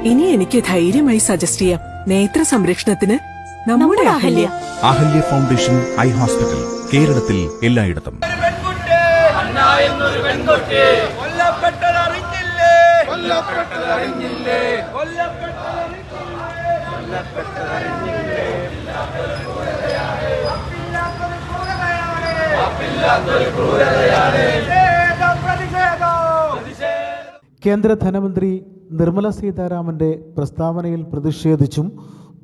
ഇനി എനിക്ക് ധൈര്യമായി സജസ്റ്റ് ചെയ്യാം. നേത്ര സംരക്ഷണത്തിന് നമ്മുടെ Ahalya. Ahalya foundation eye hospital, കേരളത്തിൽ എല്ലായിടത്തും. കേന്ദ്ര ധനമന്ത്രി നിർമ്മല സീതാരാമന്റെ പ്രസ്താവനയിൽ പ്രതിഷേധിച്ചും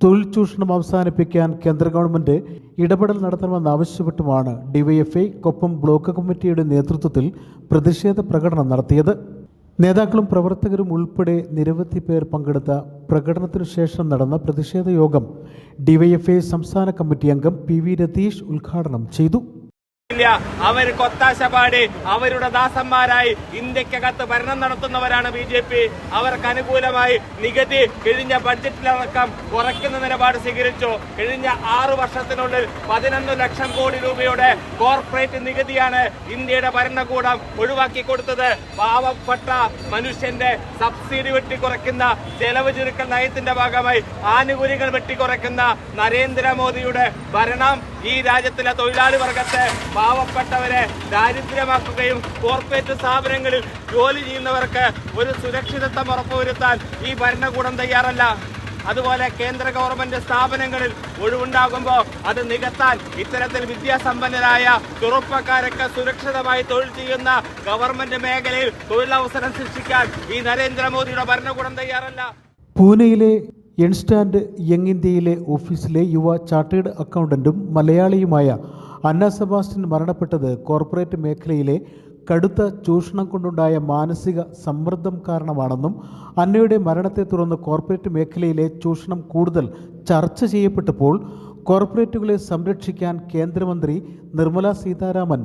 തൊഴിൽ ചൂഷണം അവസാനിപ്പിക്കാൻ കേന്ദ്ര ഗവൺമെന്റ് ഇടപെടൽ നടത്തണമെന്നാവശ്യപ്പെട്ടുമാണ് ഡിവൈഎഫ്ഐ കൊപ്പം ബ്ലോക്ക് കമ്മിറ്റിയുടെ നേതൃത്വത്തിൽ പ്രതിഷേധ പ്രകടനം നടത്തിയത്. നേതാക്കളും പ്രവർത്തകരും ഉൾപ്പെടെ നിരവധി പേർ പങ്കെടുത്ത പ്രകടനത്തിനു ശേഷം നടന്ന പ്രതിഷേധ യോഗം ഡിവൈഎഫ്ഐ സംസ്ഥാന കമ്മിറ്റി അംഗം പി വി രതീഷ് ഉദ്ഘാടനം ചെയ്തു. അവർ കൊത്താശ പാടി അവരുടെ ദാസന്മാരായി ഇന്ത്യക്കകത്ത് ഭരണം നടത്തുന്നവരാണ് BJP. അവർക്ക് അനുകൂലമായി നികുതി കഴിഞ്ഞ ബഡ്ജറ്റിലടക്കം കുറയ്ക്കുന്ന നിലപാട് സ്വീകരിച്ചു. കഴിഞ്ഞ 6 വർഷത്തിനുള്ളിൽ 11 ലക്ഷം കോടി രൂപയുടെ കോർപ്പറേറ്റ് നികുതിയാണ് ഇന്ത്യയുടെ ഭരണകൂടം ഒഴിവാക്കി കൊടുത്തത്. പാവപ്പെട്ട മനുഷ്യന്റെ സബ്സിഡി വെട്ടിക്കുറയ്ക്കുന്ന ചെലവ് ചുരുക്കൽ നയത്തിന്റെ ഭാഗമായി ആനുകൂല്യങ്ങൾ വെട്ടിക്കുറയ്ക്കുന്ന നരേന്ദ്രമോദിയുടെ ഭരണം ഈ രാജ്യത്തിലെ തൊഴിലാളി വർഗത്തെ, പാവപ്പെട്ടവരെ ദാരിദ്ര്യമാക്കുകയും കോർപ്പറേറ്റ് സ്ഥാപനങ്ങളിൽ ജോലി ചെയ്യുന്നവർക്ക് ഒരു സുരക്ഷിതത്വം ഉറപ്പുവരുത്താൻ ഈ ഭരണകൂടം തയ്യാറല്ല. അതുപോലെ കേന്ദ്ര ഗവൺമെന്റ് സ്ഥാപനങ്ങളിൽ ഒഴിവുണ്ടാകുമ്പോൾ അത് നികത്താൻ ഇത്തരത്തിൽ വിദ്യാസമ്പന്നരായ ചെറുപ്പക്കാരൊക്കെ സുരക്ഷിതമായി തൊഴിൽ ചെയ്യുന്ന ഗവൺമെന്റ് മേഖലയിൽ തൊഴിലവസരം സൃഷ്ടിക്കാൻ ഈ നരേന്ദ്രമോദിയുടെ ഭരണകൂടം തയ്യാറല്ല. പൂനെയിലെ യങ്സ്റ്റാൻഡ് യങ് ഇന്ത്യയിലെ ഓഫീസിലെ യുവ ചാർട്ടേഡ് അക്കൗണ്ടന്റും മലയാളിയുമായ അന്ന സെബാസ്റ്റ്യൻ മരണപ്പെട്ടത് കോർപ്പറേറ്റ് മേഖലയിലെ കടുത്ത ചൂഷണം കൊണ്ടുണ്ടായ മാനസിക സമ്മർദ്ദം കാരണമാണെന്നും അന്നയുടെ മരണത്തെ തുടർന്ന് കോർപ്പറേറ്റ് മേഖലയിലെ ചൂഷണം കൂടുതൽ ചർച്ച ചെയ്യപ്പെട്ടപ്പോൾ കോർപ്പറേറ്റുകളെ സംരക്ഷിക്കാൻ കേന്ദ്രമന്ത്രി നിർമ്മല സീതാരാമൻ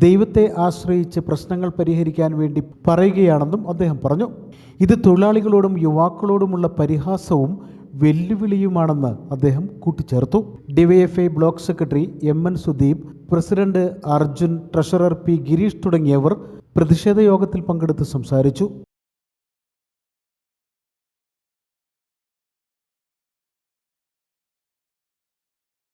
ദൈവത്തെ ആശ്രയിച്ച് പ്രശ്നങ്ങൾ പരിഹരിക്കാൻ വേണ്ടി പറയുകയാണെന്നും അദ്ദേഹം പറഞ്ഞു. ഇത് തൊഴിലാളികളോടും യുവാക്കളോടുമുള്ള പരിഹാസവും വെല്ലുവിളിയുമാണെന്ന് അദ്ദേഹം കൂട്ടിച്ചേർത്തു. DYFI block secretary MN Sudeep, president Arjun, treasurer P Girish തുടങ്ങിയവർ പ്രതിഷേധ യോഗത്തിൽ പങ്കെടുത്ത് സംസാരിച്ചു.